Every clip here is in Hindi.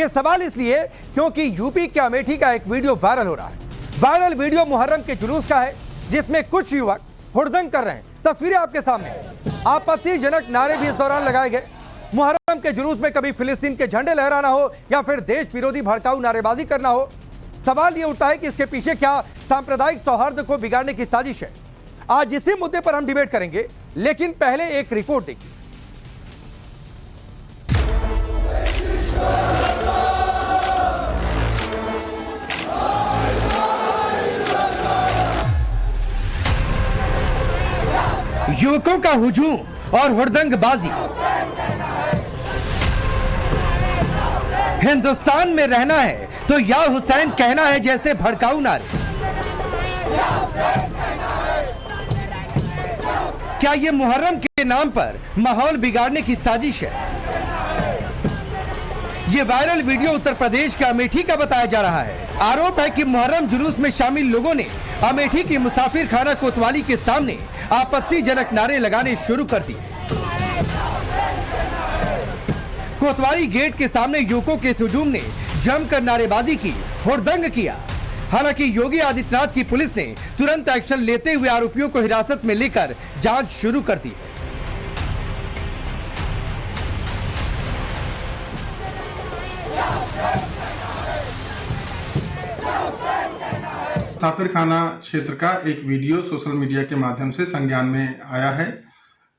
ये सवाल इसलिए क्योंकि यूपी के अमेठी का एक वीडियो वायरल हो रहा है। वायरल वीडियो मुहर्रम के जुलूस का है, जिसमें कुछ युवक हुड़दंग कर रहे हैं। तस्वीरें आपके सामने। आपत्तिजनक नारे भी इस दौरान लगाए गए। मुहर्रम के जुलूस में कभी फिलिस्तीन के झंडे लहराना हो या फिर देश विरोधी भड़काऊ नारेबाजी करना हो, सवाल यह उठता है कि इसके पीछे क्या सांप्रदायिक सौहार्द को बिगाड़ने की साजिश है। आज इसी मुद्दे पर हम डिबेट करेंगे, लेकिन पहले एक रिपोर्ट देखिए। युवकों का हुजूम और हुड़दंगबाजी। हिंदुस्तान में रहना है तो या हुसैन कहना है जैसे भड़काऊ नारे। क्या ये मुहर्रम के नाम पर माहौल बिगाड़ने की साजिश है? ये वायरल वीडियो उत्तर प्रदेश के अमेठी का बताया जा रहा है। आरोप है कि मुहर्रम जुलूस में शामिल लोगों ने अमेठी की मुसाफिर खाना कोतवाली के सामने आपत्तिजनक नारे लगाने शुरू कर दिए। कोतवाली गेट के सामने युवकों के इस हुजूम ने जमकर नारेबाजी की, हुड़दंग किया। हालांकि योगी आदित्यनाथ की पुलिस ने तुरंत एक्शन लेते हुए आरोपियों को हिरासत में लेकर जांच शुरू कर दी। मुसाफिर खाना क्षेत्र का एक वीडियो सोशल मीडिया के माध्यम से संज्ञान में आया है।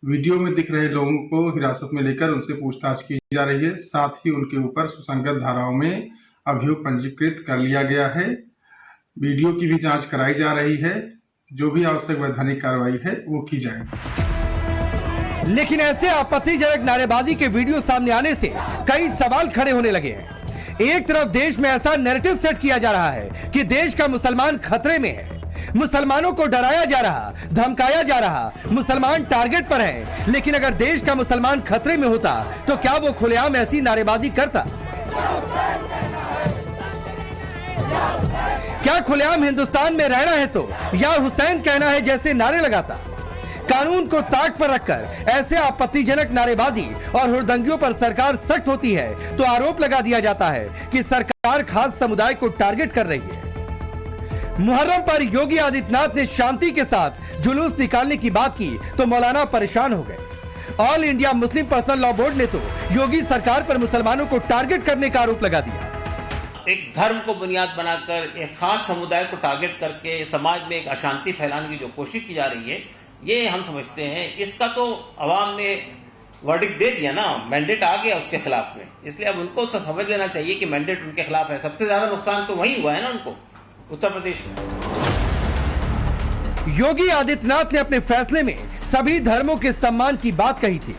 वीडियो में दिख रहे लोगों को हिरासत में लेकर उनसे पूछताछ की जा रही है। साथ ही उनके ऊपर सुसंगत धाराओं में अभियोग पंजीकृत कर लिया गया है। वीडियो की भी जांच कराई जा रही है। जो भी आवश्यक वैधानिक कार्रवाई है वो की जाएगी। लेकिन ऐसे आपत्तिजनक नारेबाजी के वीडियो सामने आने से कई सवाल खड़े होने लगे हैं। एक तरफ देश में ऐसा नैरेटिव सेट किया जा रहा है कि देश का मुसलमान खतरे में है, मुसलमानों को डराया जा रहा, धमकाया जा रहा, मुसलमान टारगेट पर है। लेकिन अगर देश का मुसलमान खतरे में होता तो क्या वो खुलेआम ऐसी नारेबाजी करता? क्या खुलेआम हिंदुस्तान में रहना है तो या हुसैन कहना है जैसे नारे लगाता? कानून को ताक पर रखकर ऐसे आपत्तिजनक नारेबाजी और हुड़दंगियों पर सरकार सख्त होती है तो आरोप लगा दिया जाता है कि सरकार खास समुदाय को टारगेट कर रही है। मुहर्रम पर योगी आदित्यनाथ ने शांति के साथ जुलूस निकालने की बात की तो मौलाना परेशान हो गए। All India Muslim personal law board ने तो योगी सरकार पर मुसलमानों को टारगेट करने का आरोप लगा दिया। एक धर्म को बुनियाद बनाकर एक खास समुदाय को टारगेट करके समाज में एक अशांति फैलाने की जो कोशिश की जा रही है, ये हम समझते हैं इसका तो अवाम ने वर्डिक्ट दे दिया ना, मैंडेट आ गया उसके खिलाफ में। इसलिए अब उनको तो समझ लेना चाहिए कि मैंडेट उनके खिलाफ है। सबसे ज्यादा नुकसान तो वही हुआ है ना उनको, उत्तर प्रदेश में। योगी आदित्यनाथ ने अपने फैसले में सभी धर्मों के सम्मान की बात कही थी,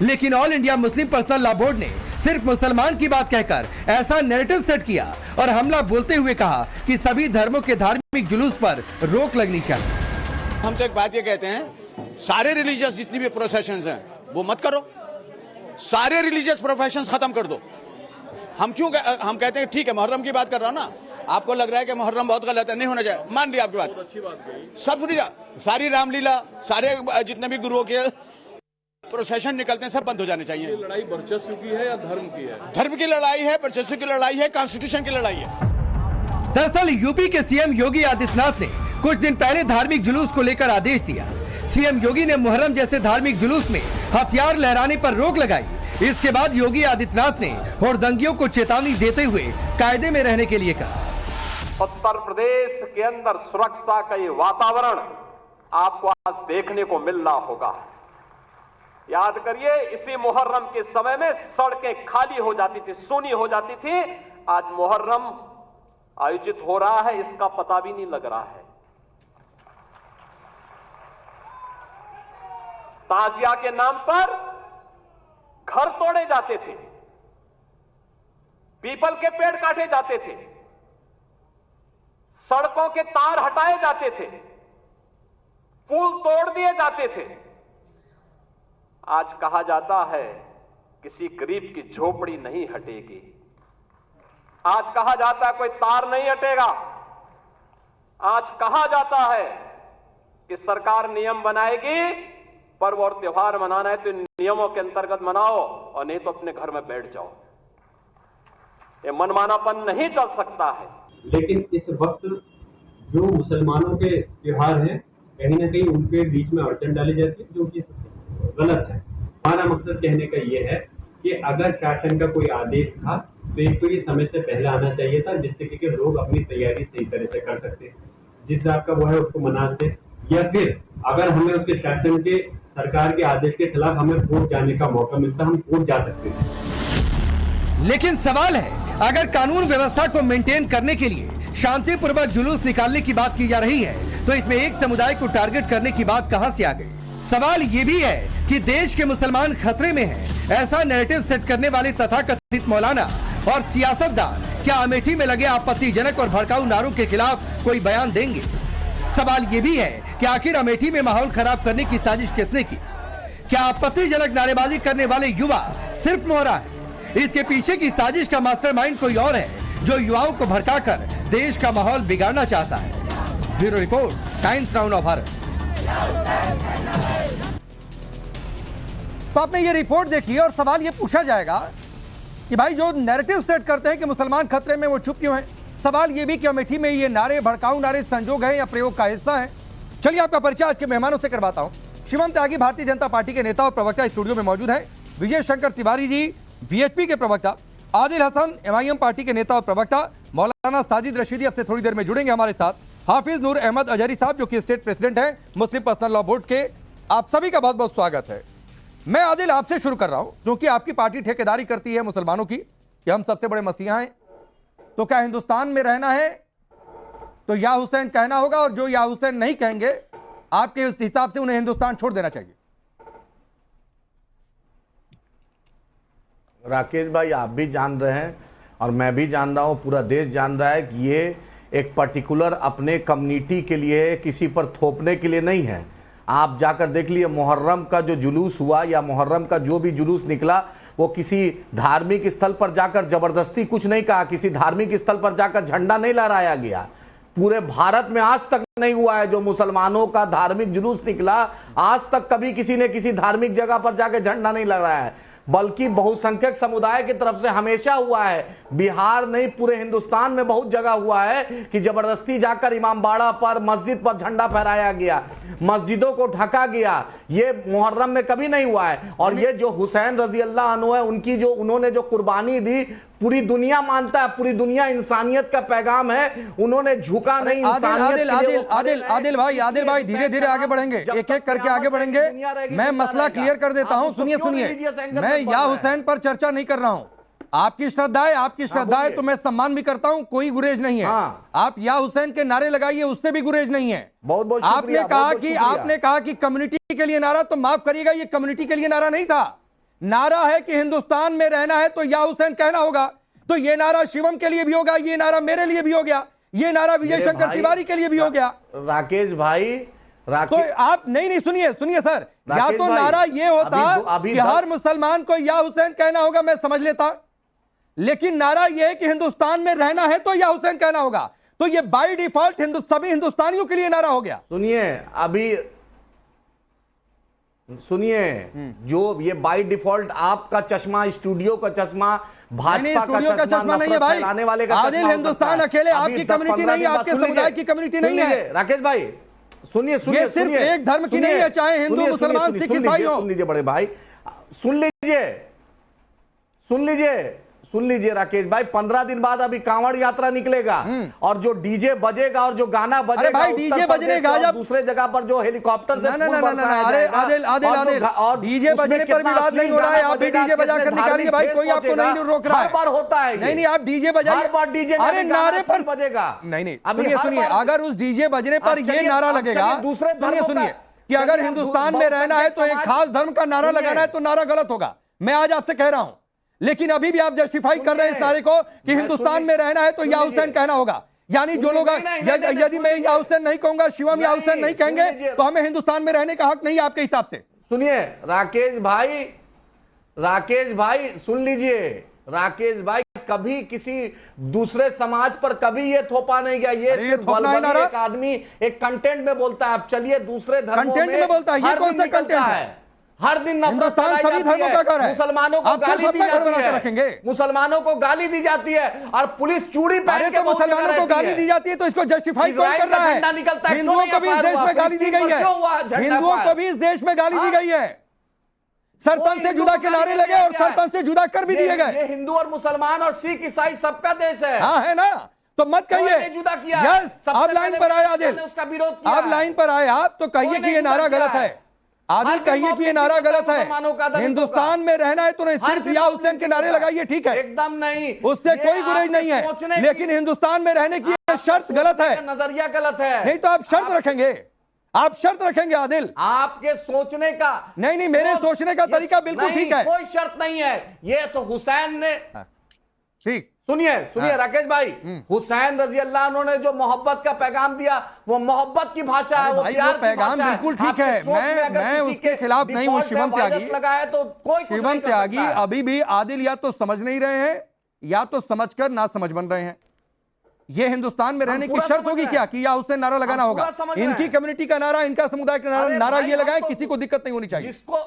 लेकिन all India Muslim personal law board ने सिर्फ मुसलमान की बात कहकर ऐसा नैरेटिव सेट किया और हमला बोलते हुए कहा कि सभी धर्मों के धार्मिक जुलूस पर रोक लगनी चाहिए। हम तो एक बात ये कहते हैं, सारे रिलीजियस जितनी भी प्रोफेशंस हैं वो मत करो, सारे रिलीजियस प्रोफेशंस खत्म कर दो। हम कहते हैं ठीक है, मुहर्रम की बात कर रहा हूं ना, आपको लग रहा है कि मुहर्रम बहुत गलत है, नहीं होना चाहिए, मान लिया आपकी बात, अच्छी बात सब सारी रामलीला, सारे जितने भी गुरुओं के प्रोसेशन निकलते हैं सब बंद हो जाने चाहिए। लड़ाई वर्चस्व की है या धर्म की है? धर्म की लड़ाई है, वर्चस्व की लड़ाई है, कॉन्स्टिट्यूशन की लड़ाई है। दरअसल यूपी के सीएम योगी आदित्यनाथ ने कुछ दिन पहले धार्मिक जुलूस को लेकर आदेश दिया। सीएम योगी ने मुहर्रम जैसे धार्मिक जुलूस में हथियार लहराने पर रोक लगाई। इसके बाद योगी आदित्यनाथ ने हुड़दंगियों को चेतावनी देते हुए कायदे में रहने के लिए कहा। उत्तर प्रदेश के अंदर सुरक्षा का ये वातावरण आपको आज देखने को मिल रहा होगा। याद करिए, इसी मुहर्रम के समय में सड़कें खाली हो जाती थी, सूनी हो जाती थी। आज मुहर्रम आयोजित हो रहा है, इसका पता भी नहीं लग रहा है। ताजिया के नाम पर घर तोड़े जाते थे, पीपल के पेड़ काटे जाते थे, सड़कों के तार हटाए जाते थे, पुल तोड़ दिए जाते थे। आज कहा जाता है किसी गरीब की झोपड़ी नहीं हटेगी। आज कहा जाता है कोई तार नहीं हटेगा। आज कहा जाता है कि सरकार नियम बनाएगी, पर्व और त्योहार मनाना है तो नियमों के अंतर्गत मनाओ और नहीं तो अपने घर में बैठ जाओ। ये मनमानापन नहीं चल सकता है। लेकिन इस वक्त जो मुसलमानों के त्योहार हैं कहीं ना कहीं उनके बीच में अड़चन डाली जाती है, जो कि गलत है। हमारा मकसद कहने का ये है कि अगर शासन का कोई आदेश था तो एक तो ये समय से पहले आना चाहिए था, जिससे कि लोग अपनी तैयारी सही तरह से कर सकते हैं, जिस बात का वो है उसको मनाते, या फिर अगर हमें उसके शासन के सरकार के आदेश के खिलाफ हमें कोर्ट जाने का मौका मिलता, हम कोर्ट जा सकते हैं। लेकिन सवाल है, अगर कानून व्यवस्था को मेंटेन करने के लिए शांतिपूर्वक जुलूस निकालने की बात की जा रही है तो इसमें एक समुदाय को टारगेट करने की बात कहां से आ गई? सवाल ये भी है कि देश के मुसलमान खतरे में हैं, ऐसा नैरेटिव सेट करने वाले तथाकथित मौलाना और सियासतदान क्या अमेठी में लगे आपत्तिजनक और भड़काऊ नारों के खिलाफ कोई बयान देंगे? सवाल ये भी है कि आखिर अमेठी में माहौल खराब करने की साजिश किसने की? क्या आपत्तिजनक नारेबाजी करने वाले युवा सिर्फ मोहरा है? इसके पीछे की साजिश का मास्टरमाइंड कोई और है जो युवाओं को भड़काकर देश का माहौल बिगाड़ना चाहता है। Bureau report, times now of Bharat. तो आपने ये रिपोर्ट देखी और सवाल ये पूछा जाएगा कि भाई जो नैरेटिव सेट करते हैं कि मुसलमान खतरे में, वो चुप क्यों हैं? सवाल ये भी कि अमेठी में ये नारे भड़काऊ नारे संजोग है या प्रयोग का हिस्सा है? चलिए आपका परिचय आज के मेहमानों से करवाता हूं। शिवम त्यागी भारतीय जनता पार्टी के नेता और प्रवक्ता स्टूडियो में मौजूद है। विजय शंकर तिवारी जी वीएचपी के प्रवक्ता, आदिल हसन एमआईएम पार्टी के नेता और प्रवक्ता, मौलाना साजिद रशीदी अब से थोड़ी देर में जुड़ेंगे हमारे साथ, हाफिज नूर अहमद अजहरी साहब जो कि स्टेट प्रेसिडेंट हैं मुस्लिम पर्सनल लॉ बोर्ड के। आप सभी का बहुत बहुत स्वागत है। मैं आदिल आपसे शुरू कर रहा हूं क्योंकि आपकी पार्टी ठेकेदारी करती है मुसलमानों की कि हम सबसे बड़े मसीहा हैं, तो क्या हिंदुस्तान में रहना है तो या हुसैन कहना होगा, और जो या हुसैन नहीं कहेंगे आपके उस हिसाब से उन्हें हिंदुस्तान छोड़ देना चाहिए? राकेश भाई, आप भी जान रहे हैं और मैं भी जान रहा हूं, पूरा देश जान रहा है कि ये एक पर्टिकुलर अपने कम्युनिटी के लिए, किसी पर थोपने के लिए नहीं है। आप जाकर देख लिए मुहर्रम का जो जुलूस हुआ या मुहर्रम का जो भी जुलूस निकला, वो किसी धार्मिक स्थल पर जाकर जबरदस्ती कुछ नहीं कहा, किसी धार्मिक स्थल पर जाकर झंडा नहीं लहराया गया। पूरे भारत में आज तक नहीं हुआ है जो मुसलमानों का धार्मिक जुलूस निकला, आज तक कभी किसी ने किसी धार्मिक जगह पर जाकर झंडा नहीं लहराया है, बल्कि बहुसंख्यक समुदाय की तरफ से हमेशा हुआ है। बिहार नहीं, पूरे हिंदुस्तान में बहुत जगह हुआ है कि जबरदस्ती जाकर इमामबाड़ा पर, मस्जिद पर झंडा फहराया गया, मस्जिदों को ढका गया। ये मुहर्रम में कभी नहीं हुआ है। और ये जो हुसैन रजी अल्लाह अन्हु है, उनकी जो उन्होंने जो कुर्बानी दी, पूरी दुनिया मानता है, पूरी दुनिया इंसानियत का पैगाम है, उन्होंने झुका नहीं। आदिल भाई धीरे धीरे आगे बढ़ेंगे, एक एक करके आगे बढ़ेंगे। मैं मसला क्लियर कर देता हूं, सुनिए, मैं या हुसैन पर चर्चा नहीं कर रहा हूं। आपकी श्रद्धा है, तो मैं सम्मान भी करता हूं, कोई गुरेज नहीं है। आप या हुसैन के नारे लगाइए, उससे भी गुरेज नहीं है। बहुत आपने कहा कि कम्युनिटी के लिए नारा, तो माफ करिएगा, ये कम्युनिटी के लिए नारा नहीं था। नारा है कि हिंदुस्तान में रहना है तो या हुसैन कहना होगा। तो ये नारा शिवम के लिए भी होगा, ये नारा मेरे लिए भी हो गया, ये नारा विजय शंकर तिवारी के लिए भी हो गया। राकेश भाई, तो आप नहीं सुनिए सर, या तो नारा ये होता कि हर मुसलमान को या हुसैन कहना होगा, मैं समझ लेता, लेकिन नारा यह है कि हिंदुस्तान में रहना है तो या हुसैन कहना होगा। तो ये बाय डिफॉल्ट सभी हिंदुस्तानियों के लिए नारा हो गया। सुनिए, जो ये बाय डिफॉल्ट आपका चश्मा, स्टूडियो का चश्मा, भाजपा का चश्मा नहीं है भाई, लाने वाले का आदिल हिंदुस्तान अकेले आपकी कम्युनिटी नहीं है, आपके समुदाय की कम्युनिटी नहीं है। राकेश भाई सुनिए, सिर्फ एक धर्म की नहीं है, चाहे हिंदू मुसलमान सिख ईसाई हो। सुन लीजिए बड़े भाई, सुन लीजिए राकेश भाई, 15 दिन बाद अभी कांवड़ यात्रा निकलेगा और जो डीजे बजेगा और जो गाना बजेगा, भाई डीजे बजने का दूसरे जगह पर जो हेलीकॉप्टर से आदिल डीजे बजने पर विवाद नहीं हो रहा है। आप भी डीजे बजाकर निकालिए भाई, कोई आपको नहीं रोक रहा है। हर बार होता है, नहीं आप डीजे बजाइए, हर बार डीजे अरे नारे पर बजेगा। नहीं सुनिए, अगर उस डीजे बजने पर ये नारा लगेगा, सुनिए कि अगर हिंदुस्तान में रहना है तो एक खास धर्म का नारा लगाना है तो नारा गलत होगा। मैं आज आपसे कह रहा हूं, लेकिन अभी भी आप जस्टिफाई कर रहे हैं इस नारे को कि हिंदुस्तान में रहना है तो या हुसैन कहना होगा। यानी जो लोग, यदि मैं या हुसैन नहीं कहूंगा, शिवम या हुसैन नहीं कहेंगे, तो हमें हिंदुस्तान में रहने का हक नहीं है आपके हिसाब से। सुनिए राकेश भाई सुन लीजिए, राकेश भाई कभी किसी दूसरे समाज पर कभी ये थोपा नहीं गया। ये सिर्फ एक आदमी एक कंटेंट में बोलता है। अब चलिए दूसरे धर्मों में बोलता है, ये कौन सा कंटेंट है? हर दिन नफरत हिंदुस्तान फैलाई सभी जाती धर्मों का घर है। मुसलमानों को आप सिर्फ गाली दी अपना घर जाती बनाकर है, रखेंगे। मुसलमानों को गाली दी जाती है और पुलिस चूड़ी पहन अरे के तो मौके पर मुसलमानों को रहती गाली है। दी जाती है तो इसको जस्टिफाई कौन इजराइल कर रहा का झंडा है? निकलता है, हिंदुओं क्यों को भी इस नहीं देश में फायर गाली दी हुआ? गई है, क्यों हुआ झंडा हिंदुओं को फायर? भी इस देश में गाली दी गई है। सरतन कोई से हिंदू जुदा को के गाली नारे देने लगे और क्या है? सरतन से जुदा कर भी दिए गए। ये हिंदू और मुसलमान और सिख ईसाई सबका देश है। हाँ है ना, तो मत कोई कहिए। नहीं जुदा किया। यस, सबसे आप लाइन पहले पर आए आदिल, मैंने उसका विरोध किया आप है। लाइन पर आए, आप तो कहिए कोई कि नहीं ये नारा जुदा गलत किया है। आदिल हर कहिए कि ये नारा गलत है। मुसलमानों का दलितों का। हिंदुस्तान में रहना है तो नहीं, हर सिर्फ या हुसैन के नारे लगाइए, ठीक है, एकदम नहीं, उससे ये कोई गुरेज आपके नहीं सोचने है, की- लेकिन हिंदुस्तान में रहने की ये शर्त गलत है। नजरिया गलत है। नहीं तो आप शर्त रखेंगे, आप शर्त रखेंगे आदिल। आपके सोचने का नहीं, मेरे सोचने का तरीका बिल्कुल ठीक है। कोई शर्त नहीं है। ये तो हुसैन ने, ठीक, सुनिए हाँ। राकेश भाई, हुसैन रजी अल्लाह अन्हु ने जो मोहब्बत का पैगाम दिया, वो मोहब्बत की भाषा है, अरे वो भाई, प्यार वो की पैगाम भाषा बिल्कुल ठीक आपके है। सोच में अगर मैं किसी उसके के खिलाफ नहीं हूं, default शिवम पे वायरस त्यागी। लगाया तो कोई कुछ शिवम नहीं कर त्यागी सकता है। अभी भी आदिल या तो समझ नहीं रहे हैं या तो समझकर ना समझ बन रहे हैं। ये हिंदुस्तान में रहने की पूरा शर्त समझ होगी रहे क्या हैं। कि या हुसैन नारा लगाना हम होगा? पूरा समझ रहे इनकी हैं। कम्युनिटी का नारा, इनका समुदाय का अरे नारा भाई, ये लगाए, हम तो- किसी को दिक्कत नहीं होनी चाहिए। जिसको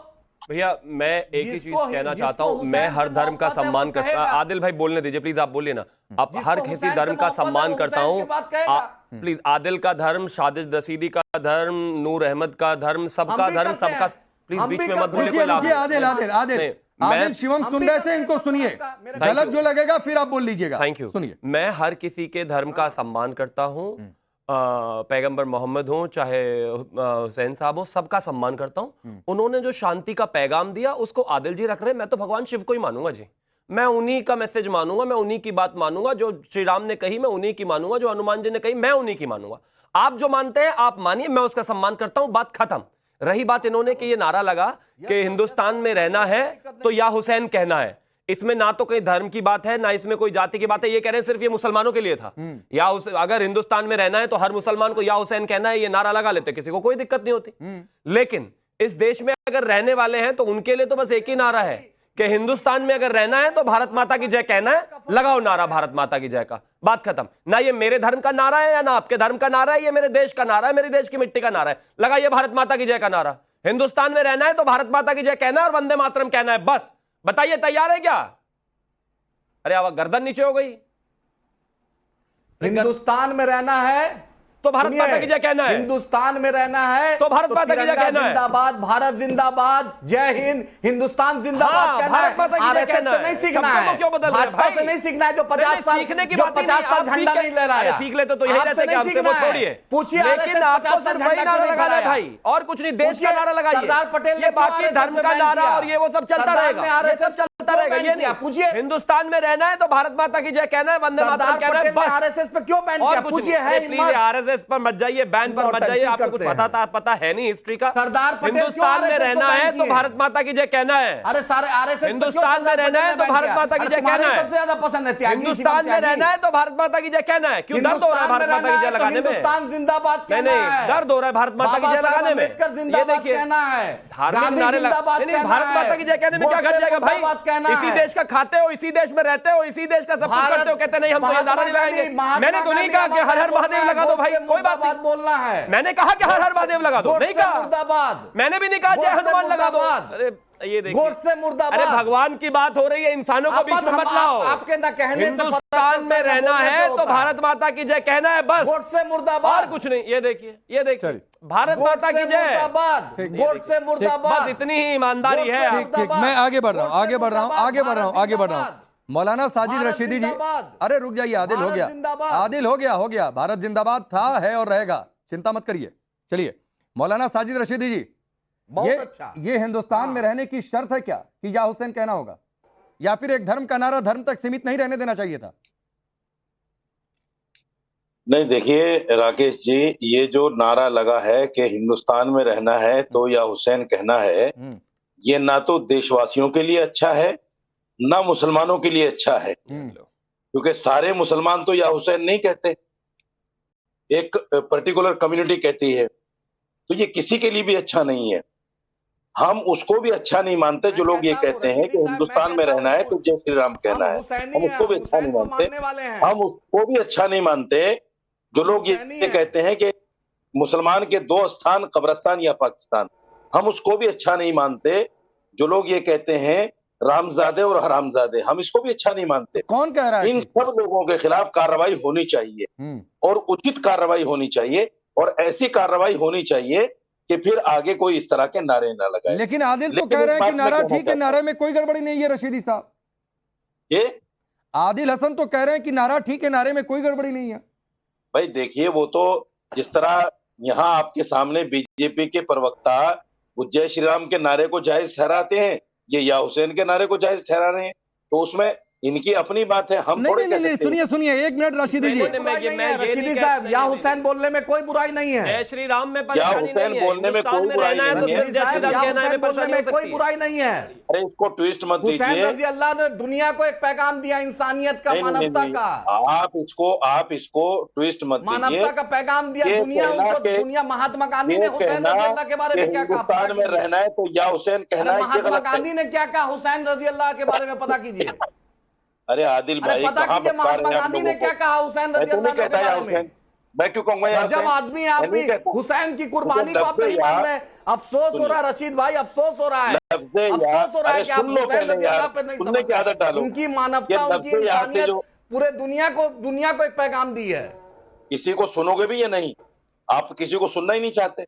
भैया मैं एक ही चीज जिसको- कहना जिसको चाहता हूं, हुसैन मैं हर से धर्म का मोहब्बत है, सम्मान वो करता। कहेगा। आदिल भाई बोलने दीजिए प्लीज, आप बोलिए ना। आप जिसको हर हुसैन किसी से धर्म का मोहब्बत है, सम्मान वो करता हुसैन हूं। की बात कहेगा। प्लीज, आदिल का धर्म, शादिद रशीदी का धर्म, नूर अहमद का धर्म, सबका हम भी धर्म, करते सबका। हैं। प्लीज हम बीच भी में मत करते हैं। बोलिए, रुकिए कोई लाभ रुकिए, नहीं। आदिल आदिल आदिल नहीं, आदिल मैं- शिवम हम सुन भी रहे करते थे, हैं, इनको सुनिए, मेरा- गलत जो लगेगा फिर आप बोल लीजिएगा। Thank you. सुनिए, मैं हर किसी के धर्म का सम्मान करता हूँ। पैगंबर मोहम्मद हो चाहे हुसैन साहब हो, सबका सम्मान करता हूँ। उन्होंने जो शांति का पैगाम दिया उसको आदिल जी रख रहे हैं। मैं तो भगवान शिव को ही मानूंगा जी, मैं उन्हीं का मैसेज मानूंगा, मैं उन्हीं की बात मानूंगा। जो श्री राम ने कही मैं उन्हीं की मानूंगा, जो हनुमान जी ने कही मैं उन्हीं की मानूंगा। आप जो मानते हैं आप मानिए, मैं उसका सम्मान करता हूं, बात खत्म। रही बात इन्होंने कि ये नारा लगा कि हिंदुस्तान में रहना है तो या हुसैन कहना है, इसमें ना तो कहीं धर्म की बात है ना इसमें कोई जाति की बात है। ये कह रहे हैं सिर्फ ये मुसलमानों के लिए था। या अगर हिंदुस्तान में रहना है तो हर मुसलमान को या हुसैन कहना है, ये नारा लगा लेते, किसी को कोई दिक्कत नहीं होती। लेकिन इस देश में अगर रहने वाले हैं तो उनके लिए तो बस एक ही नारा है कि हिंदुस्तान में अगर रहना है तो भारत माता की जय कहना है, लगाओ नारा भारत माता की जय का, बात खत्म। ना ये मेरे धर्म का नारा है या ना आपके धर्म का नारा है, ये मेरे देश का नारा है, मेरे देश की मिट्टी का नारा है, लगाइए भारत माता की जय का नारा। हिंदुस्तान में रहना है तो भारत माता की जय कहना है और वंदे मातरम कहना है, बस। बताइए तैयार है क्या? अरे अब गर्दन नीचे हो गई। हिंदुस्तान में रहना है तो भारत माता की जय कहना है, हिंदुस्तान में रहना है तो भारत माता की जय तिरंगा कहना है। जिंदाबाद, भारत जिंदाबाद, जय हिंद, हिंदुस्तान जिंदाबाद हाँ, कहना भारत माता है। की जय आरएसएस कहना से है। नहीं सीखना शब्दों को है, क्यों बदल रहे हैं भाजपा भाई? से नहीं सीखना है जो 50 साल सीखने की जो बात ही नहीं, 50 साल आप झंडा सीख नहीं लहराया। अरे सीख लेते तो यही आपसे रहते कि नहीं हमसे वो सीखना है। छोड़िए। पूछिए लेकिन आपको सिर्फ वही नारा लगाना है भाई, और कुछ नहीं। देश का नारा लगाइए, सरदार पटेल ने ये बाकी धर्म का नारा और ये वो सब चलता रहेगा, ये सब चलता रहेगा। ये नहीं, पूछिए हिंदुस्तान में रहना है तो भारत माता की जय कहना है, वंदे मातरम कहना है, बस। आरएसएस पे क्यों बैन और किया? कुछ पूछिए नहीं। है प्लीज आरएसएस पर मत जाइए, बैन पर मत जाइए, आपको कुछ पता है नहीं हिस्ट्री का। सरदार पटेल हिंदुस्तान में क्यों रहना RSS को है बैन तो किए? भारत माता की जय कहना है। अरे सारे आरएसएस हिंदुस्तान में रहना है तो भारत माता की जय कहना है। सबसे ज्यादा पसंद है त्यागी, हिंदुस्तान में रहना है तो भारत माता की जय कहना है। क्यों दर्द हो रहा है भारत माता की जय लगाने में? हिंदुस्तान जिंदाबाद नहीं कहना नहीं, है। दर्द हो रहा है भारत माता की जय लगाने में। ये देखिए, कहना है, धार्मिक गांधी नारे जिंदाबाद नहीं, कहना भारत है। माता की जय कहने में क्या घट जाएगा भाई? जिंदाबाद कहना इसी है। देश का खाते हो, इसी देश में रहते हो, इसी देश का सब कुछ करते हो, कहते नहीं हम तो ये नारा नहीं लगाएंगे। मैंने तो नहीं कहा कि हर हर महादेव लगा दो भाई, कोई बात नहीं। बोलना है, मैंने कहा कि हर हर महादेव लगा दो, नहीं कहा। मुर्दाबाद, मैंने भी नहीं कहा जय हनुमान लगा दो। अरे ये देखिए, गोट से मुर्दाबाद। अरे भगवान की बात हो रही है, इंसानों को बीच में मत लाओ। आपके ना कहने से हिंदुस्तान में रहना है तो भारत माता की जय कहना है, बस। गोट से मुर्दाबाद, और कुछ नहीं। ये देखिए, ये देखिए, भारत माता की जय, गोट से मुर्दाबाद, बस इतनी ही ईमानदारी है। ठीक ठीक, मैं आगे बढ़ रहा हूँ, आगे बढ़ रहा हूँ, आगे बढ़ रहा हूँ, आगे बढ़ रहा हूँ। मौलाना साजिद रशीदी जी, अरे रुक जाइए, आदिल हो गया, आदिल हो गया। भारत जिंदाबाद था, है और रहेगा, चिंता मत करिए। चलिए, मौलाना साजिद रशीदी जी, ये हिंदुस्तान में रहने की शर्त है क्या कि या हुसैन कहना होगा, या फिर एक धर्म का नारा धर्म तक सीमित नहीं रहने देना चाहिए था? नहीं, देखिए राकेश जी, ये जो नारा लगा है कि हिंदुस्तान में रहना है तो या हुसैन कहना है, ये ना तो देशवासियों के लिए अच्छा है ना मुसलमानों के लिए अच्छा है, क्योंकि सारे मुसलमान तो या हुसैन नहीं कहते, एक पर्टिकुलर कम्युनिटी कहती है, तो ये किसी के लिए भी अच्छा नहीं है। हम उसको भी अच्छा नहीं मानते जो लोग ये कहते हैं कि हिंदुस्तान में रहना है तो जय श्री राम कहना है, हम उसको भी अच्छा नहीं मानते। हम उसको भी अच्छा नहीं मानते जो लोग ये कहते हैं कि मुसलमान के दो स्थान, कब्रिस्तान या पाकिस्तान। हम उसको भी अच्छा नहीं मानते। जो लोग ये कहते हैं रामजादे और हरामजादे, हम इसको भी अच्छा नहीं मानते। कौन कह रहा है? इन सब लोगों के खिलाफ कार्रवाई होनी चाहिए और उचित कार्रवाई होनी चाहिए, और ऐसी कार्रवाई होनी चाहिए कि फिर आगे कोई इस तरह के नारे ना लगाए। लेकिन आदिल तो कह रहे हैं कि नारा ठीक है, नारे में कोई गड़बड़ी नहीं है रशीदी साहब। ये आदिल हसन तो कह रहे हैं कि नारा ठीक है, नारे में कोई गड़बड़ी नहीं है। भाई देखिए, वो तो जिस तरह यहाँ आपके सामने बीजेपी के प्रवक्ता वो जय श्री राम के नारे को जायज ठहराते हैं, ये या हुसैन के नारे को जायज ठहरा रहे हैं, तो उसमें इनकी अपनी बात है। हम थोड़े कह सकते हैं। सुनिए एक मिनट रशीदी जी। रशीदी साहब, या हुसैन बोलने में कोई बुराई नहीं है। जय श्री राम में या परेशानी हुसैन नहीं है। बोलने में कोई बुराई नहीं है। बोलने में कोई बुराई नहीं है। अरे इसको ट्विस्ट मत हुसैन दीजिए। रजी अल्लाह ने दुनिया को एक पैगाम दिया, इंसानियत का, नहीं, नहीं, मानवता नहीं, का। आप इसको ट्विस्ट मत दीजिए। मानवता का पैगाम दिया ये दुनिया कहना उनको। कि- दुनिया, महात्मा गांधी ने ये हुसैन कहना रजी अल्लाह के बारे कि में क्या कहा? हिंदुस्तान में रहना है तो या हुसैन कहना है, ये महात्मा गलत है। गांधी ने क्या कहा हुसैन रजी अल्लाह के बारे में? पता कीजिए। अरे आदिल भाई, पता कहाँ कीजिए बता महात्मा रहे हैं आप गांधी ने लोगों क्या को? कहा हुसैन मैं रजी तो अल्लाह नहीं के कहता या बारे में। हुसैन, मैं क्यों कहूंगा या जब हुसैन? आदमी मैं नहीं कहता। हुसैन की कुर्बानी को आप लफ्ज़े नहीं या- मान रहे, अफसोस हो रहा है रशीद भाई, अफसोस हो रहा है। लफ्ज़े या- अफसोस हो रहा है अरे कि आप सुन लो हुसैन पहले रजी यार, अल्लाह पे नहीं सुनने की समझ आदत डालो। उनकी ये मानवता, उनकी लफ्ज़े यहाँ से इंसानियत जो- पूरे दुनिया को एक पैगाम दी है। किसी को सुनोगे भी या नहीं? आप किसी को सुनना ही नहीं चाहते।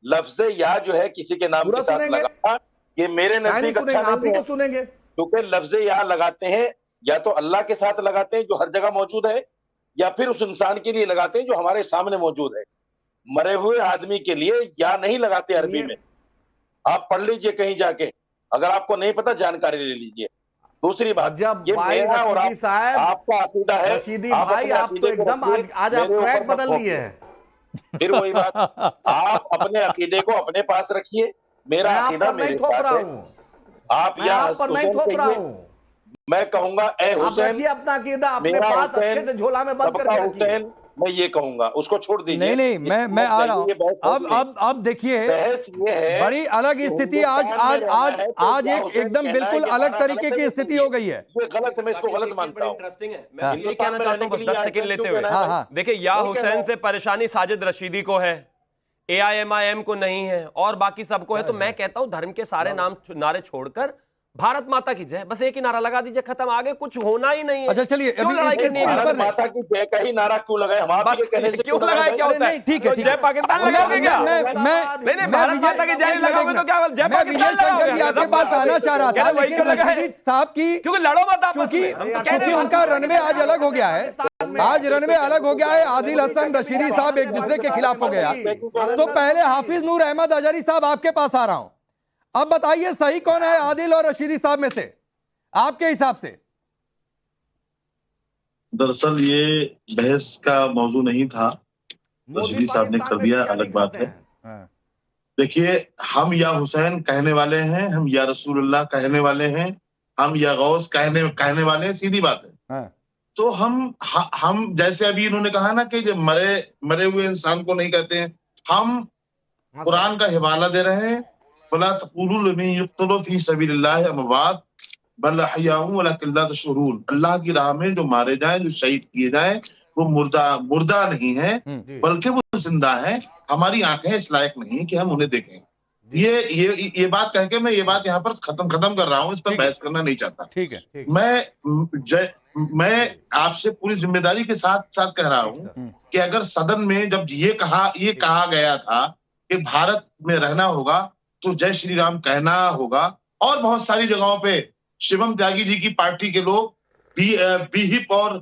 लफ्ज़े या जो है किसी के नाम पूरा के साथ सुनेंगे। लगा, ये मेरे नहीं नजदीक सुनेंगे, अच्छा आप भी नहीं तो है। सुनेंगे। क्योंकि लफ्ज़े या लगाते हैं या तो अल्लाह के साथ लगाते हैं जो हर जगह मौजूद है, या फिर उस इंसान के लिए लगाते हैं जो हमारे सामने मौजूद है। मरे हुए आदमी के लिए या नहीं लगाते अरबी में। आप पढ़ लीजिए कहीं जाके, अगर आपको नहीं पता जानकारी ले लीजिए। दूसरी बात, जब ये भाई मेरा और रशीदी साहब, आपका अकीदा है। रशीदी आप भाई, अपने आप तो अकीदे को एकदम रखिए, आज आप मेरे ऊपर ट्रैक मत बदल भोंकिए। लिए हैं। फिर वही बात, आप अपने अकीदे को अपने पास रखिए, मेरा मैं आप अकीदा पर नहीं मेरे थोप पास रहा है। हूँ, आप मैं या आप पर नहीं थोप रहा हूँ। मैं कहूंगा ए आप हुसैन, रखिए अपना अकीदा अपने मेरा पास, हुसैन, अच्छे से झोला में बंद सबका करके रखिए। हुसैन, मैं ये कहूंगा उसको छोड़ दीजिए। नहीं मैं आ रहा हूं। अब देखिए, बहस ये है, बड़ी अलग स्थिति आज एक एकदम बिल्कुल अलग तरीके की स्थिति हो गई है। ये गलत है, मैं इसको गलत मानता हूँ। इंटरेस्टिंग है। मैं ये कहना चाहता हूँ बस 10 सेकंड लेते हुए। हाँ। देखिए, या हुसैन से परेशानी साजिद रशीदी को है, AIMIM को नहीं है, और बाकी सबको है। तो मैं कहता हूं धर्म के सारे नारे छोड़कर भारत माता की जय, बस एक ही नारा लगा दीजिए, खत्म। आगे कुछ होना ही नहीं है। अच्छा चलिए, क्यों लड़ाई करनी है? भारत माता की जय का ही नारा क्यों लगाए? हम आप के कहने से क्यों लगाए? क्या होता है? ठीक है, जय पाकिस्तान लगाओगे क्या? नहीं, भारत माता की जय लगाओगे तो क्या जय पाकिस्तान लगाओगे? आपके पास आना चाह रहा था, लेकिन रशीदी साहब की, क्योंकि लड़ो मत आपस में। क्योंकि उनका रनवे आज अलग हो गया है। आज रनवे अलग हो गया है। आदिल हसन, रशीदी साहब एक दूसरे के खिलाफ हो गया। तो पहले हाफिज नूर अहमद अजहरी साहब आपके पास आ रहा हूं। अब बताइए सही कौन है आदिल और रशीदी साहब में से आपके हिसाब से? दरअसल ये बहस का मौजू नहीं था, रशीदी साहब ने कर दिया, अलग बात है। देखिए, हम या हुसैन कहने वाले हैं, हम या रसूलुल्लाह कहने वाले हैं, हम या गौस कहने वाले हैं, सीधी बात है। तो हम जैसे अभी इन्होंने कहा ना कि जो मरे हुए इंसान को नहीं कहते हैं, हम कुरान का हवाला दे रहे हैं। वला तक़ूलू लिमन युक़्तलू फ़ी सबीलिल्लाहि अमवात बल अहयाउ वलकिन ला तशऊरून। अल्लाह की राह में जो मारे जाएं, जो शहीद किए जाएं, वो मुर्दा नहीं है, बल्कि वो जिंदा है। हमारी आंखें इस लायक नहीं कि हम उन्हें देखें। ये बात कह के मैं ये बात यहाँ पर खत्म कर रहा हूँ, इस पर बहस करना नहीं चाहता। ठीक है। मैं आपसे पूरी जिम्मेदारी के साथ कह रहा हूँ कि अगर सदन में जब ये कहा गया था कि भारत में रहना होगा तो जय श्री राम कहना होगा, और बहुत सारी जगहों पे शिवम त्यागी जी की पार्टी के लोग बीहिप और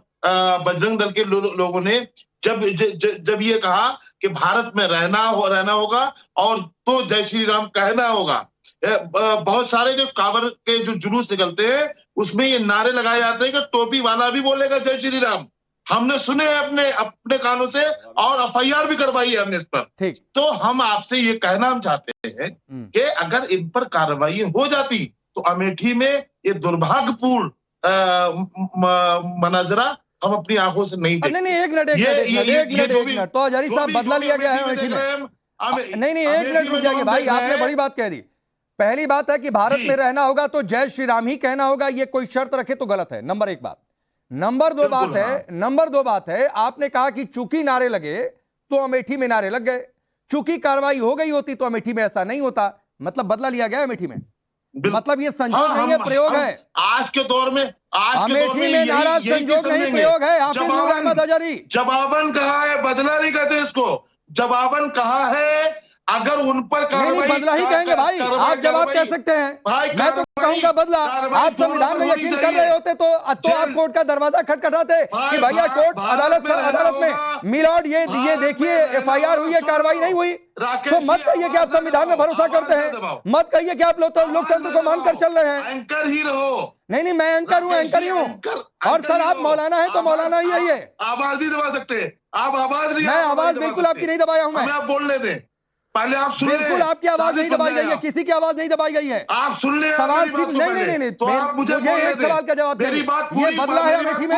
बजरंग दल के लोगों ने जब ये कहा कि भारत में रहना होगा और तो जय श्री राम कहना होगा, बहुत सारे जो कांवड़ के जो जुलूस निकलते हैं उसमें ये नारे लगाए जाते हैं कि टोपी वाला भी बोलेगा जय श्री राम। हमने सुने अपने कानों से, और FIR भी करवाई है हमने इस पर। तो हम आपसे ये कहना हम चाहते हैं कि अगर इन पर कार्रवाई हो जाती तो अमेठी में ये दुर्भाग्यपूर्ण मनाजरा हम अपनी आंखों से नहीं देखते। नहीं, एक मिनट तो अजहरी साहब बदला लिया गया है अमेठी में। नहीं, एक मिनट रुक जाइए भाई, आपने बड़ी बात कह दी। पहली बात है कि भारत में रहना होगा तो जय श्री राम ही कहना होगा, ये कोई शर्त रखे तो गलत है, नंबर एक बात। नंबर दो बात है आपने कहा कि चूंकि नारे लगे तो अमेठी में नारे लग गए, चूंकि कार्रवाई हो गई होती तो अमेठी में ऐसा नहीं होता। मतलब बदला लिया गया है अमेठी में, बिल्कुल। मतलब ये संजोग नहीं है, प्रयोग है। आज के दौर में अमेठी में नारा संजोग नहीं, प्रयोग है। हाफिज नूर अहमद हजारी जवाबन कहा है, बदला नहीं कहते इसको, जवाबन कहा है अगर उन पर कार्रवाई, बदला ही कहेंगे भाई, आप जवाब कह सकते हैं, मैं तो कहूंगा बदला। आप संविधान में यकीन कर रहे होते तो आप कोर्ट का दरवाजा खटखटाते कि भैया कोर्ट अदालत में मिलॉर्ड ये देखिए एफआईआर हुई है, कार्रवाई नहीं हुई। तो मत कहिए कि आप संविधान में भरोसा करते हैं, मत कहिए कि आप लोकतंत्र को मानकर चल रहे हैं। एंकर ही रहो। नहीं, मैं एंकर हूँ, एंकर ही हूँ। और सर आप मौलाना है तो मौलाना ही है। आवाज नहीं दबा सकते आप, आवाज नहीं, मैं आवाज बिल्कुल आपकी नहीं दबाया हूँ। मैं आप बोलने दें, पहले आप सुन ले। बिल्कुल आपकी आवाज नहीं दबाई गई है, किसी की आवाज नहीं दबाई गई है। आप सुन ले सवाल नहीं, तो आप मुझे एक सवाल का जवाब दीजिए। ये बदला है अमेठी में,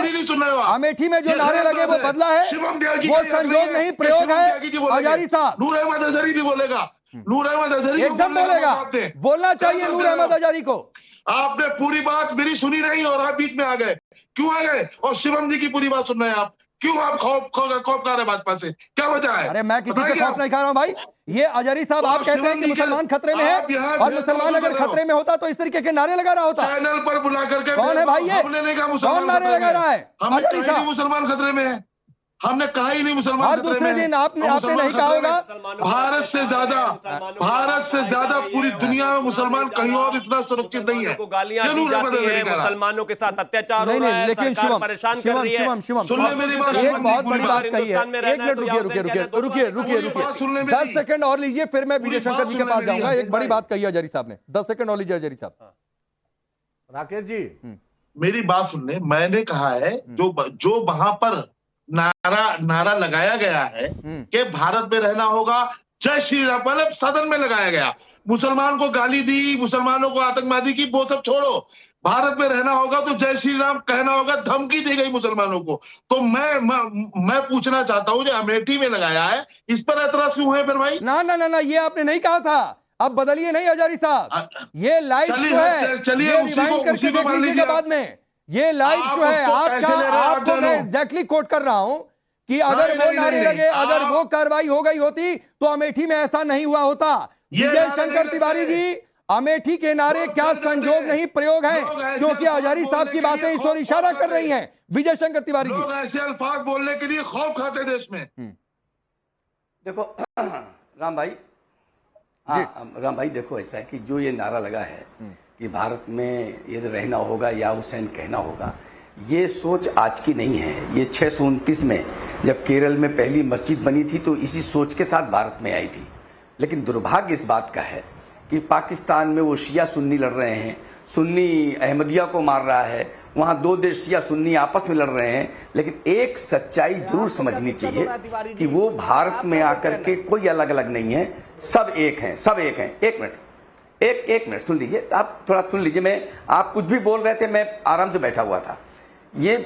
अमेठी में जो नारे लगे वो बदला है, वो संजोग नहीं, प्रयोग है। हजारी साहब, नूर अहमद हजारी भी बोलेगा, नूर अहमद हजारी एकदम बोलेगा, बोलना चाहिए नूर अहमद हजारी को। आपने पूरी बात मेरी सुनी नहीं और आप बीच में आ गए, क्यों आ गए? और शिवम जी की पूरी बात सुन रहे हैं आप, क्यों आप खौफ खा रहे भाजपा से, क्या वजह है? अरे मैं किसी से खौफ नहीं खा रहा हूं भाई। ये अजहरी साहब आप कहते हैं कि मुसलमान खतरे में है, और मुसलमान अगर खतरे में होता तो इस तरीके के नारे लगा रहा होता। चैनल पर बुला करके कौन है भाई ये? हमने नहीं कहा मुसलमान कौन नारे लगा रहा है? अजहरी साहब मुसलमान खतरे में है, हमने कहा ही नहीं मुसलमान हर खतरे में दूसरे है। दिन आपने नहीं कहा होगा भारत से ज्यादा पूरी दुनिया में मुसलमान कहीं और इतना सुरक्षित नहीं है। गालियां दी जाती है, मुसलमानों के साथ अत्याचार हो रहा है, लेकिन सरकार परेशान कर रही है। सुन ले मेरी बात, एक बहुत बड़ी बात कही है। एक मिनट रुकिए 10 सेकंड और लीजिए, फिर मैं विजय शंकर जी के पास जाऊंगा। एक बड़ी बात कही है हजारी साहब ने, 10 सेकंड और लीजिए हजारी साहब। राकेश जी मेरी बात सुन ले, मैंने कहा है जो वहां पर नारा लगाया गया है कि भारत में रहना होगा, जय श्री राम, मतलब सदन में लगाया गया, मुसलमान को गाली दी, मुसलमानों को आतंकवादी की, वो सब छोड़ो, भारत में रहना होगा तो जय श्री राम कहना होगा, धमकी दी गई मुसलमानों को। तो मैं पूछना चाहता हूं, जो अमेठी में लगाया है इस पर ऐतराज क्यों है फिर भाई? ना, ये आपने नहीं कहा था, अब बदलिए नहीं हजारी साहब, ये लाइव शो है, चलिए उसी को मान लीजिए बाद में। ये लाइव शो है, आपको मैं एग्जैक्टली कोट कर रहा हूं कि अगर वो नारे लगे, अगर वो कार्रवाई हो गई होती तो अमेठी में ऐसा नहीं हुआ होता। विजय शंकर तिवारी जी, अमेठी के नारे क्या संजोग नहीं, प्रयोग है, क्योंकि हजारी साहब की बातें इस ओर इशारा कर रही हैं। विजय शंकर तिवारी जी, ऐसे अल्फाज बोलने के लिए खौफ खाते देश में। देखो राम भाई, राम भाई देखो, ऐसा है कि जो ये नारा लगा है कि भारत में ये रहना होगा या हुसैन कहना होगा, ये सोच आज की नहीं है। ये 629 में जब केरल में पहली मस्जिद बनी थी तो इसी सोच के साथ भारत में आई थी। लेकिन दुर्भाग्य इस बात का है कि पाकिस्तान में वो शिया सुन्नी लड़ रहे हैं, सुन्नी अहमदिया को मार रहा है, वहाँ 2 देश शिया सुन्नी आपस में लड़ रहे हैं। लेकिन एक सच्चाई जरूर समझनी चाहिए कि वो भारत में आकर के कोई अलग अलग नहीं है, सब एक हैं, सब एक हैं। एक मिनट सुन लीजिए, आप थोड़ा सुन लीजिए। आप कुछ भी बोल रहे थे, मैं आराम से बैठा हुआ था। ये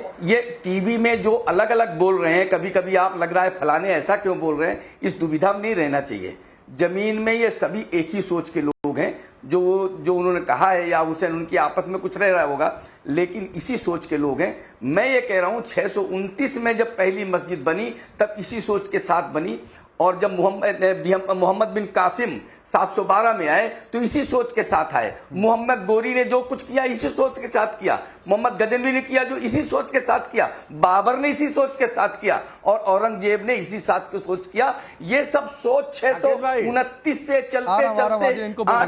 टीवी में जो अलग अलग बोल रहे हैं, कभी कभी आप लग रहा है फलाने ऐसा क्यों बोल रहे हैं, इस दुविधा में नहीं रहना चाहिए। जमीन में ये सभी एक ही सोच के लोग हैं, जो उन्होंने कहा है या हुसैन उनकी आपस में कुछ रह रहा होगा, लेकिन इसी सोच के लोग हैं। मैं ये कह रहा हूं 629 में जब पहली मस्जिद बनी तब इसी सोच के साथ बनी, और जब मोहम्मद बिन कासिम 712 में आए तो इसी सोच के साथ आए। मोहम्मद गोरी ने जो कुछ किया इसी सोच के साथ किया, मोहम्मद गजनवी ने किया जो इसी सोच के साथ किया, बाबर ने इसी सोच के साथ किया, और औरंगजेब ने इसी साथ के सोच किया। ये सब सोच 629 से चलते आज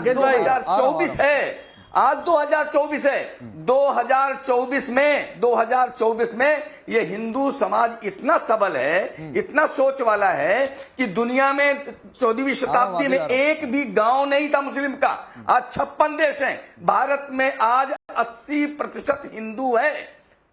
2024 है, आज 2024 है। 2024 में ये हिंदू समाज इतना सबल है, इतना सोच वाला है कि दुनिया में 14वीं शताब्दी में एक भी गांव नहीं था मुस्लिम का, आज 56 देश हैं। भारत में आज 80% हिंदू है।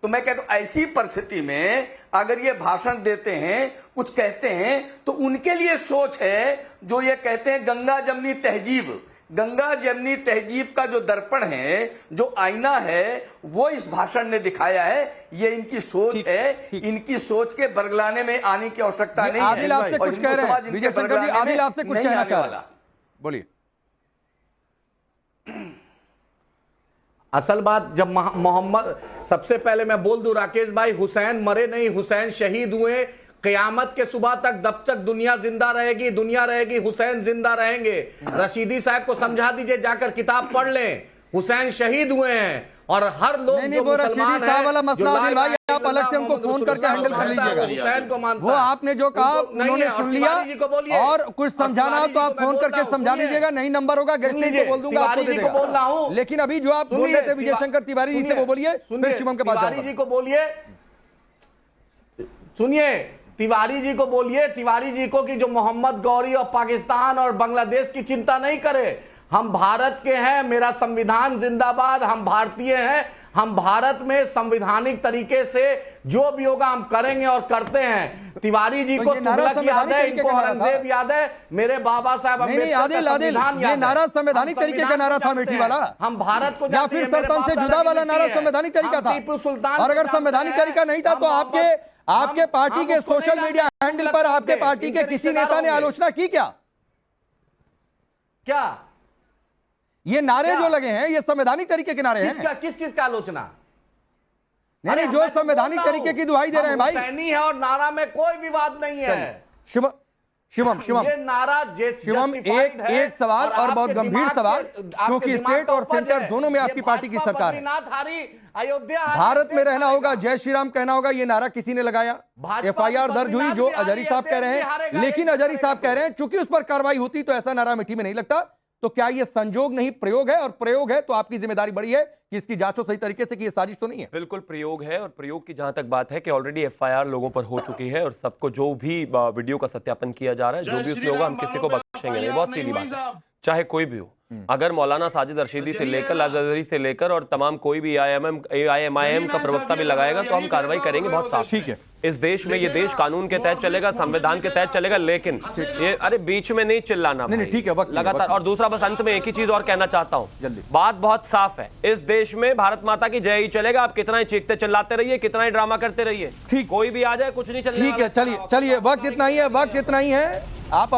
तो मैं कहता हूं ऐसी परिस्थिति में अगर ये भाषण देते हैं, कुछ कहते हैं, तो उनके लिए सोच है जो ये कहते हैं गंगा जमनी तहजीब। गंगा जमनी तहजीब का जो दर्पण है, जो आईना है, वो इस भाषण ने दिखाया है। ये इनकी सोच है, इनकी सोच के बरगलाने में आने की आवश्यकता नहीं है। आदिल आपसे कुछ कह रहे हैं, विजय शंकर जी, आदिल आपसे कुछ कहना चाह रहा है, बोलिए। असल बात, जब मोहम्मद, सबसे पहले मैं बोल दूं राकेश भाई, हुसैन मरे नहीं, हुसैन शहीद हुए क़यामत के सुबह तक जब तक दुनिया जिंदा रहेगी, दुनिया रहेगी, हुसैन जिंदा रहेंगे। रशीदी साहब को समझा दीजिए, जाकर किताब पढ़ लें। हुसैन शहीद हुए हैं और हर लोग नहीं, वो रशीदी साहब वाला मसला आदिल भाई आप अलग से उनको फोन करके हैंडल कर लीजिएगा। वो आपने जो कहा उन्होंने सुन लिया, और कुछ समझाना हो तो आप फोन करके समझा दीजिएगा। नहीं नंबर होगा गेस्ट को बोल दूंगा, आपको दे देगा। लेकिन अभी जो आप बोल रहे थे विजय शंकर तिवारी जी से, वो बोलिए, फिर शिवम के पास तिवारी जी को बोलिए, सुनिए तिवारी जी को बोलिए, तिवारी जी को कि जो मोहम्मद गौरी और पाकिस्तान और बांग्लादेश की चिंता नहीं करे। हम भारत के हैं, मेरा संविधान जिंदाबाद, हम भारतीय हैं, हम भारत में संवैधानिक तरीके से जो भी होगा हम करेंगे और करते हैं। तिवारी जी को तुगलक याद है, इनको औरंगजेब याद है, मेरे बाबा साहब अम्बेडकर का संविधान याद है। नारा संवैधानिक तरीके का नारा था मीठी वाला, हम भारत को या फिर सरतन से जुदा वाला नारा संवैधानिक तरीका था? और अगर संवैधानिक तरीका नहीं था तो आपके पार्टी के सोशल मीडिया हैंडल पर आपके पार्टी के किसी नेता ने आलोचना की क्या? ये नारे जो लगे हैं ये संवैधानिक तरीके के नारे हैं? किस चीज का आलोचना? नहीं, जो संवैधानिक तरीके की दुहाई दे रहे हैं भाई। सैनी है और नारा में कोई विवाद नहीं है। शिवम ये नारा शिवम एक सवाल और बहुत गंभीर सवाल, क्योंकि स्टेट और सेंटर दोनों में आपकी पार्टी की सरकार है। भारत में रहना होगा, जय श्री राम कहना होगा, ये नारा किसी ने लगाया? FIR दर्ज हुई जो अजहरी साहब कह रहे हैं, लेकिन अजहरी साहब कह रहे हैं चूंकि उस पर कार्रवाई होती तो ऐसा नारा मिट्टी में नहीं लगता। तो क्या ये संजोग नहीं प्रयोग है? और प्रयोग है तो आपकी जिम्मेदारी बड़ी है कि इसकी जांच हो सही तरीके से कि ये साजिश तो नहीं है। बिल्कुल प्रयोग है, और प्रयोग की जहां तक बात है कि ऑलरेडी FIR लोगों पर हो चुकी है और सबको जो भी वीडियो का सत्यापन किया जा रहा है, जो भी उसमें होगा हम किसी को बख्शेंगे नहीं। बहुत सीधी बात है, चाहे कोई भी हो। अगर मौलाना साजिद रशीदी से लेकर अजहरी से लेकर और तमाम कोई भी AIMIM का प्रवक्ता भी लगाएगा तो हम कार्रवाई करेंगे बहुत साफ। ठीक है, इस देश में ये देश कानून के तहत चलेगा, संविधान के तहत चलेगा, लेकिन ये अरे बीच में नहीं चिल्लाना। नहीं, ठीक है, वक्त लगातार। और दूसरा बस अंत में एक ही चीज और कहना चाहता हूं, जल्दी। बात बहुत साफ है, इस देश में भारत माता की जय ही चलेगा। आप कितना ही चीखते चिल्लाते रहिए, कितना ही ड्रामा करते रहिए, ठीक, कोई भी आ जाए कुछ नहीं चलेगा। ठीक है, चलिए वक्त इतना ही है, आप